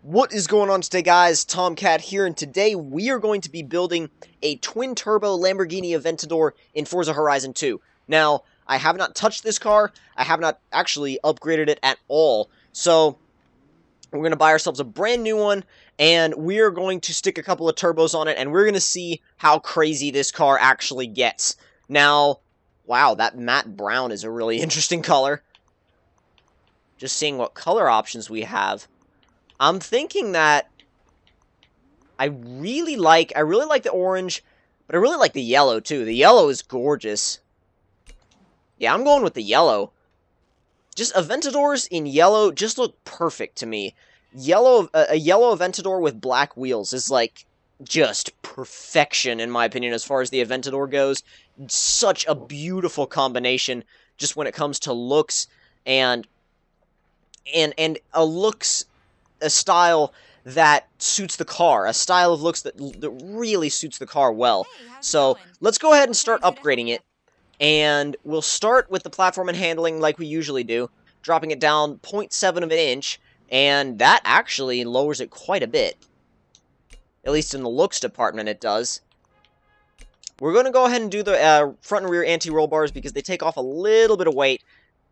What is going on today, guys? Tomcat here, and today we are going to be building a twin-turbo Lamborghini Aventador in Forza Horizon 2. Now, I have not touched this car. I have not actually upgraded it at all. So, we're going to buy ourselves a brand new one, and we are going to stick a couple of turbos on it, and we're going to see how crazy this car actually gets. Now, wow, that matte brown is a really interesting color. Just seeing what color options we have. I'm thinking that I really like the orange, but I really like the yellow too. The yellow is gorgeous. Yeah, I'm going with the yellow. Just Aventadors in yellow just look perfect to me. A yellow Aventador with black wheels is like just perfection in my opinion as far as the Aventador goes. Such a beautiful combination just when it comes to looks and a style that suits the car, a style of looks that really suits the car well. So let's go ahead and start upgrading it, and we'll start with the platform and handling like we usually do, dropping it down 0.7 of an inch, and that actually lowers it quite a bit. At least in the looks department it does. We're going to go ahead and do the front and rear anti-roll bars because they take off a little bit of weight,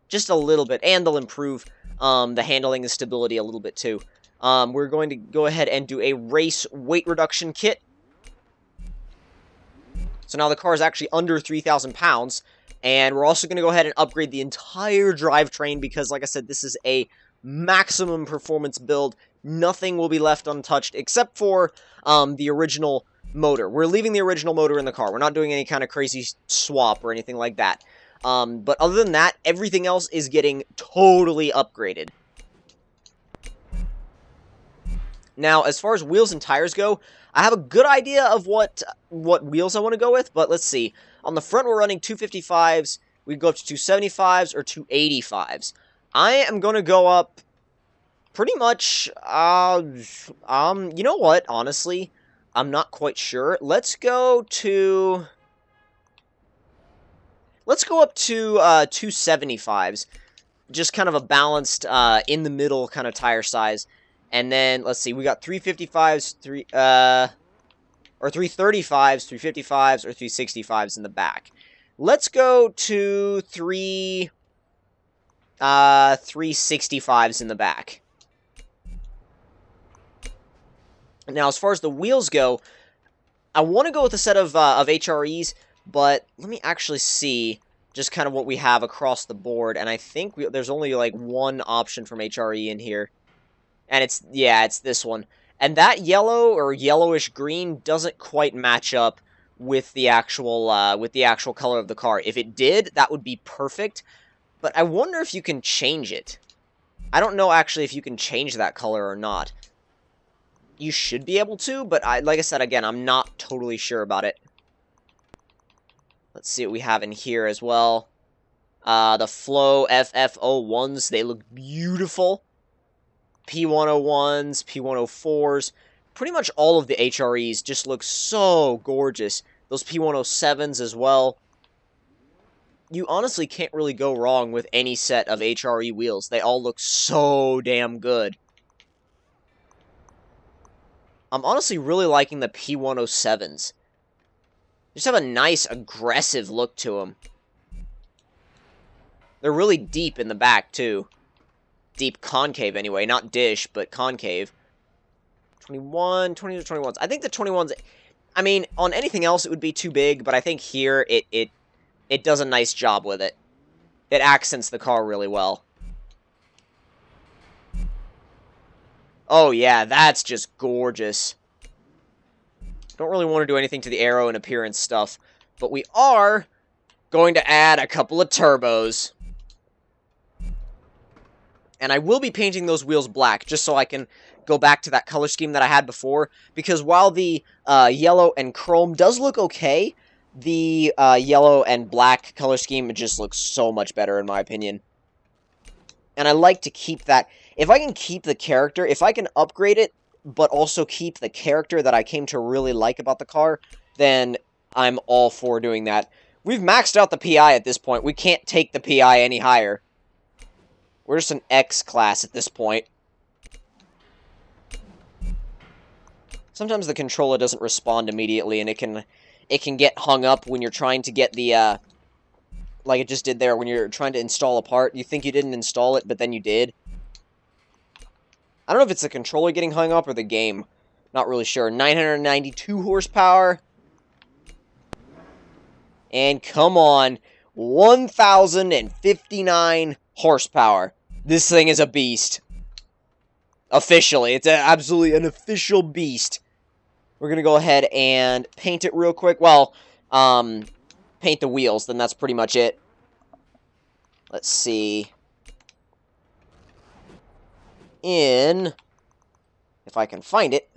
just a little bit, and they'll improve the handling and stability a little bit too. We're going to go ahead and do a race weight reduction kit. So now the car is actually under 3,000 pounds. And we're also going to go ahead and upgrade the entire drivetrain because, like I said, this is a maximum performance build. Nothing will be left untouched except for the original motor. We're leaving the original motor in the car. We're not doing any kind of crazy swap or anything like that. But other than that, everything else is getting totally upgraded. Now, as far as wheels and tires go, I have a good idea of what wheels I want to go with, but let's see. On the front, we're running 255s. We go up to 275s or 285s. I am going to go up pretty much, you know what, honestly, I'm not quite sure. Let's go up to 275s. Just kind of a balanced, in the middle kind of tire size. And then, let's see, we got 355s, 335s, 355s, or 365s in the back. Let's go to 365s in the back. Now, as far as the wheels go, I want to go with a set of HREs, but let me actually see just kind of what we have across the board. And I think there's only like one option from HRE in here. And it's this one. And that yellow or yellowish green doesn't quite match up with the actual color of the car. If it did, that would be perfect. But I wonder if you can change it. I don't know actually if you can change that color or not. You should be able to, but like I said again, I'm not totally sure about it. Let's see what we have in here as well. The Flow FF01s, they look beautiful. P101s, P104s, pretty much all of the HREs just look so gorgeous. Those P107s as well. You honestly can't really go wrong with any set of HRE wheels. They all look so damn good. I'm honestly really liking the P107s. They just have a nice, aggressive look to them. They're really deep in the back, too. Deep concave anyway, not dish, but concave. 20 to 21s. I think the 21s, I mean, on anything else it would be too big, but I think here it does a nice job with it. It accents the car really well. Oh yeah, that's just gorgeous. Don't really want to do anything to the aero and appearance stuff, but we are going to add a couple of turbos. And I will be painting those wheels black, just so I can go back to that color scheme that I had before. Because while the yellow and chrome does look okay, the yellow and black color scheme just looks so much better, in my opinion. And I like to keep that. If I can keep the character, if I can upgrade it, but also keep the character that I came to really like about the car, then I'm all for doing that. We've maxed out the PI at this point. We can't take the PI any higher. We're just an X class at this point. Sometimes the controller doesn't respond immediately, and it can get hung up when you're trying to get the, like it just did there, when you're trying to install a part. You think you didn't install it, but then you did. I don't know if it's the controller getting hung up or the game. Not really sure. 992 horsepower. And come on, 1,059 horsepower. This thing is a beast. Officially, it's absolutely an official beast. We're going to go ahead and paint it real quick. Well, paint the wheels, then that's pretty much it. Let's see. If I can find it.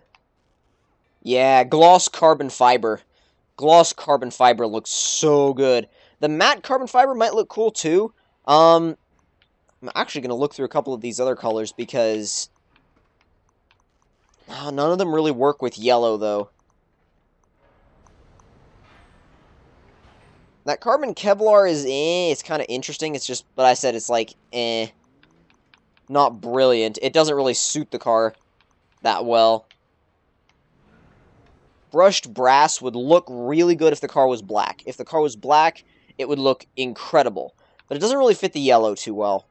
Yeah, gloss carbon fiber. Gloss carbon fiber looks so good. The matte carbon fiber might look cool too. I'm actually going to look through a couple of these other colors because none of them really work with yellow though. That carbon Kevlar is it's kind of interesting. It's just, but I said it's like not brilliant. It doesn't really suit the car that well. Brushed brass would look really good if the car was black. If the car was black, it would look incredible. But it doesn't really fit the yellow too well.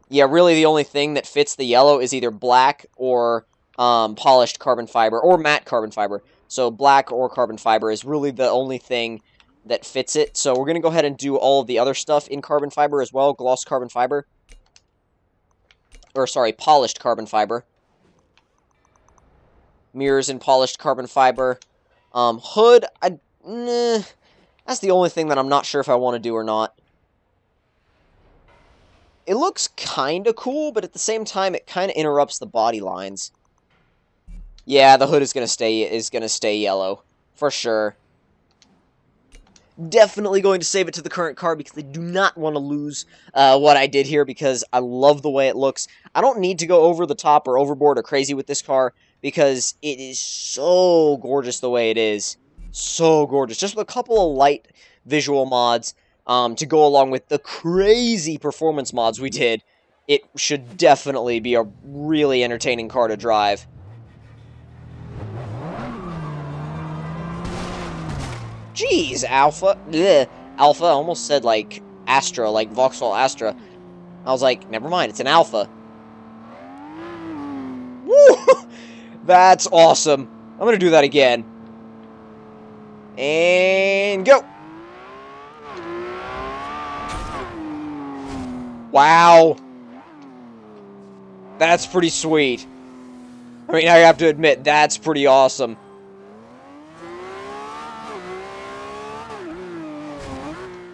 Yeah, really the only thing that fits the yellow is either black or polished carbon fiber, or matte carbon fiber. So black or carbon fiber is really the only thing that fits it. So we're going to go ahead and do all of the other stuff in carbon fiber as well. Gloss carbon fiber. Or, sorry, polished carbon fiber. Mirrors in polished carbon fiber. Hood, that's the only thing that I'm not sure if I want to do or not. It looks kind of cool, but at the same time, it kind of interrupts the body lines. Yeah, the hood is gonna stay yellow for sure. Definitely going to save it to the current car because I do not want to lose what I did here because I love the way it looks. I don't need to go over the top or overboard or crazy with this car because it is so gorgeous the way it is. So gorgeous. Just with a couple of light visual mods to go along with the crazy performance mods we did, it should definitely be a really entertaining car to drive. Jeez, Alpha. Bleh. Alpha, I almost said, like, Astra, like Vauxhall Astra. I was like, never mind, it's an Alpha. Woo! That's awesome. I'm gonna do that again. And go! Wow. That's pretty sweet. I mean, I have to admit, that's pretty awesome.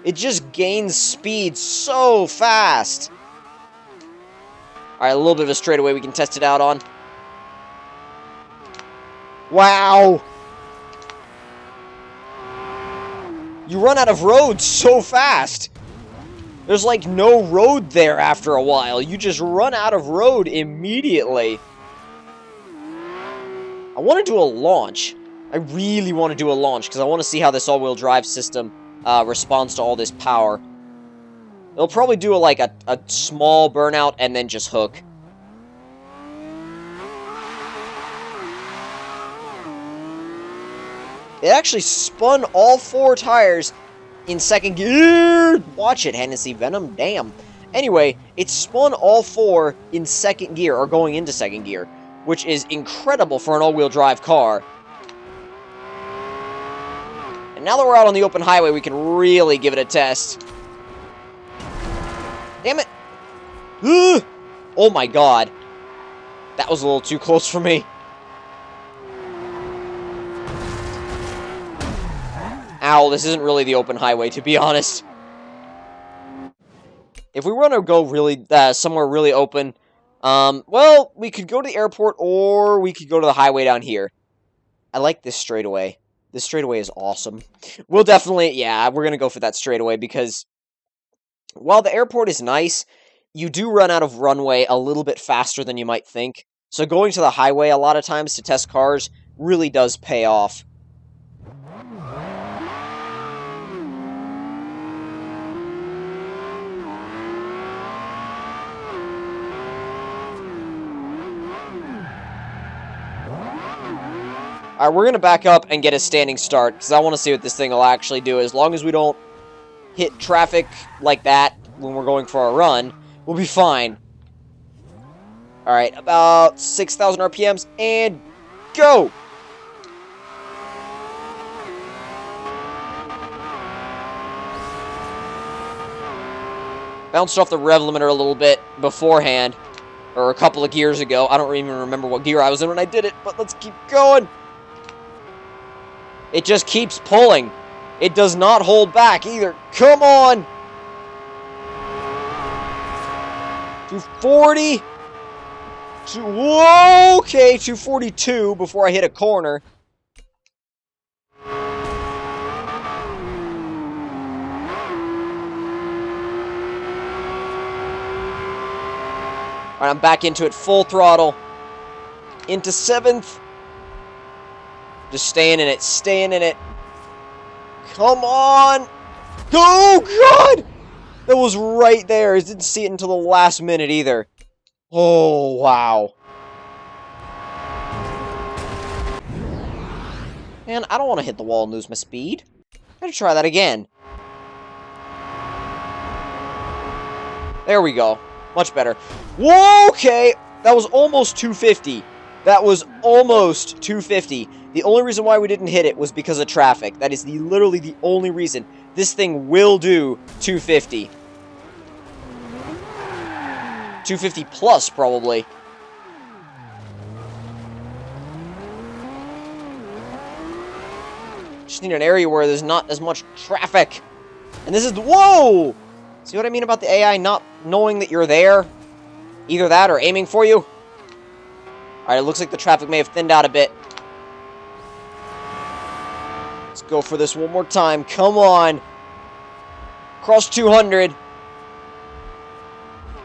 It just gains speed so fast. Alright, a little bit of a straightaway we can test it out on. Wow! You run out of road so fast. There's like no road there after a while. You just run out of road immediately. I want to do a launch. I really want to do a launch because I want to see how this all-wheel drive system responds to all this power. It'll probably do a small burnout and then just hook. It actually spun all 4 tires in second gear. Watch it, Hennessy Venom. Damn. Anyway, it spun all 4 in second gear, or going into second gear, which is incredible for an all-wheel drive car. And now that we're out on the open highway, we can really give it a test. Damn it. Ugh. Oh my god. That was a little too close for me. Ow, this isn't really the open highway, to be honest. If we want to go really somewhere really open, well, we could go to the airport, or we could go to the highway down here. I like this straightaway. This straightaway is awesome. We'll definitely, yeah, we're going to go for that straightaway, because while the airport is nice, you do run out of runway a little bit faster than you might think. So going to the highway a lot of times to test cars really does pay off. Alright, we're going to back up and get a standing start, because I want to see what this thing will actually do. As long as we don't hit traffic like that when we're going for a run, we'll be fine. Alright, about 6,000 RPMs, and go! Bounced off the rev limiter a little bit beforehand, or a couple of gears ago. I don't even remember what gear I was in when I did it, but let's keep going. It just keeps pulling. It does not hold back either. Come on! 240. Whoa, okay, 242 before I hit a corner. Alright, I'm back into it, full throttle. Into 7th. Just staying in it, staying in it. Come on! Oh, God! That was right there. I didn't see it until the last minute either. Oh, wow. Man, I don't want to hit the wall and lose my speed. Gotta try that again. There we go. Much better. Whoa, okay. That was almost 250. That was almost 250. The only reason why we didn't hit it was because of traffic. That is literally the only reason. This thing will do 250. 250 plus, probably. Just need an area where there's not as much traffic. And this is... Whoa! See what I mean about the AI not knowing that you're there? Either that or aiming for you. Alright, it looks like the traffic may have thinned out a bit. Let's go for this one more time. Come on. Cross 200.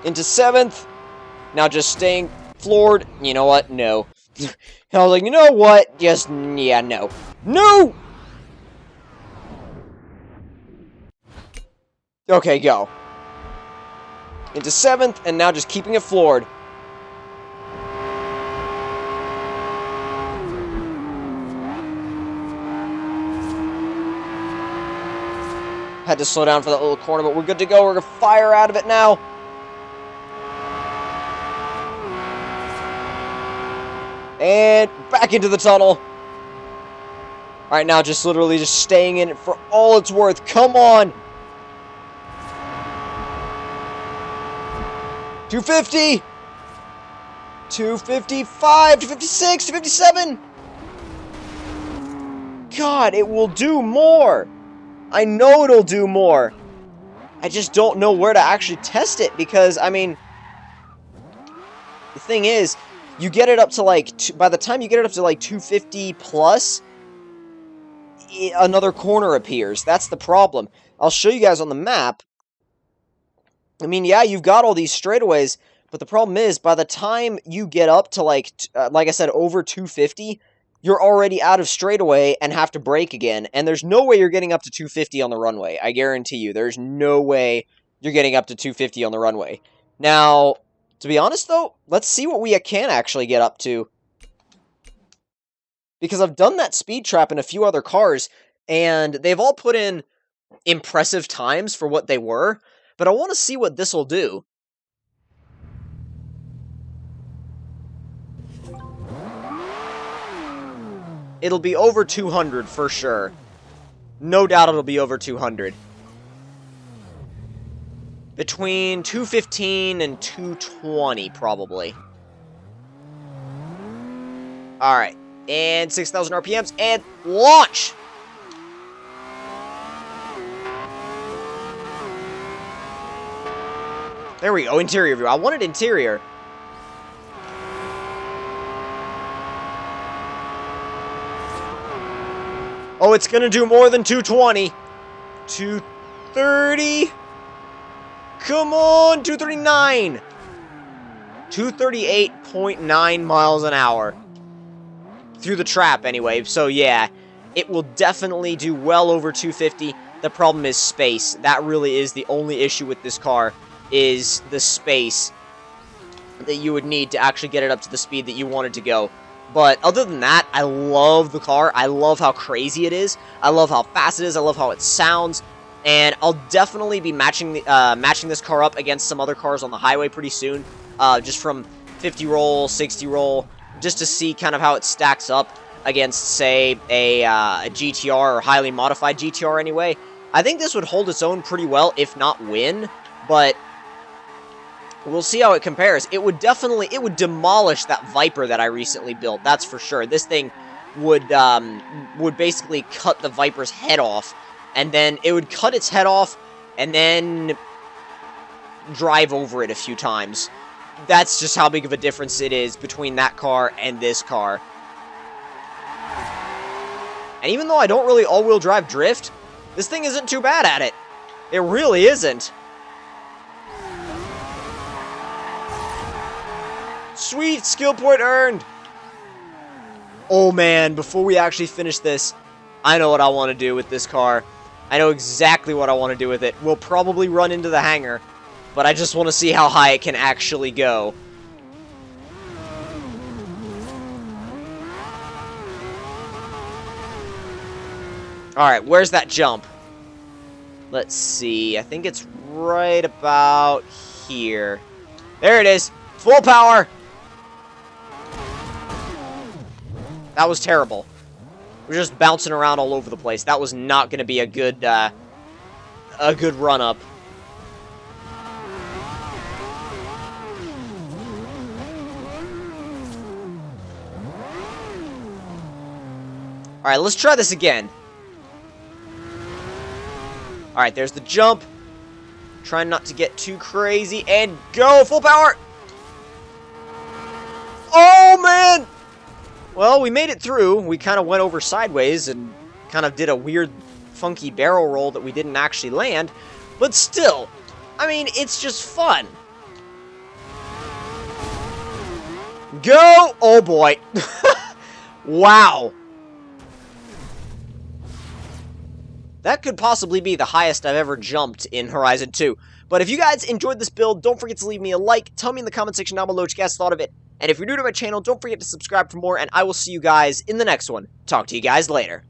Into 7th. Now just staying floored. You know what? No. I was like, you know what? Just, yeah, no. No! Okay, go. Into 7th, and now just keeping it floored. Had to slow down for that little corner, but we're good to go. We're going to fire out of it now. And back into the tunnel. Alright, now just literally just staying in it for all it's worth. Come on! 250! 255, 256, 257! God, it will do more! I know it'll do more! I just don't know where to actually test it, because, I mean... The thing is, you get it up to, like, by the time you get it up to, like, 250 plus, another corner appears. That's the problem. I'll show you guys on the map. I mean, yeah, you've got all these straightaways, but the problem is, by the time you get up to, like I said, over 250, you're already out of straightaway and have to brake again, and there's no way you're getting up to 250 on the runway. I guarantee you, there's no way you're getting up to 250 on the runway. Now, to be honest, though, let's see what we can actually get up to. Because I've done that speed trap in a few other cars, and they've all put in impressive times for what they were, but I want to see what this will do. It'll be over 200 for sure. No doubt it'll be over 200. Between 215 and 220, probably. Alright. And 6,000 RPMs, and launch! There we go, interior view. I wanted interior. Oh, it's gonna do more than 220. 230. Come on, 239. 238.9 miles an hour. through the trap anyway. So yeah, it will definitely do well over 250. The problem is space. That really is the only issue with this car, is the space that you would need to actually get it up to the speed that you want it to go. But other than that, I love the car. I love how crazy it is. I love how fast it is. I love how it sounds. And I'll definitely be matching this car up against some other cars on the highway pretty soon. Just from 50 roll, 60 roll, just to see kind of how it stacks up against, say, a GTR or highly modified GTR anyway. I think this would hold its own pretty well, if not win. But we'll see how it compares. It would demolish that Viper that I recently built. That's for sure. This thing would basically cut the Viper's head off, and then it would cut its head off, and then drive over it a few times. That's just how big of a difference it is between that car and this car. And even though I don't really all-wheel drive drift, this thing isn't too bad at it. It really isn't. Sweet, skill point earned. Oh man, before we actually finish this, I know what I want to do with this car. I know exactly what I want to do with it. We'll probably run into the hangar, but I just want to see how high it can actually go. Alright, where's that jump? Let's see. I think it's right about here. There it is. Full power. That was terrible. We're just bouncing around all over the place. That was not going to be a good run-up. Alright, let's try this again. Alright, there's the jump. Trying not to get too crazy. And go! Full power! Oh, man! Well, we made it through. We kind of went over sideways and kind of did a weird, funky barrel roll that we didn't actually land. But still, I mean, it's just fun. Go! Oh, boy. Wow. That could possibly be the highest I've ever jumped in Horizon 2. But if you guys enjoyed this build, don't forget to leave me a like. Tell me in the comment section down below what you guys thought of it. And if you're new to my channel, don't forget to subscribe for more, and I will see you guys in the next one. Talk to you guys later.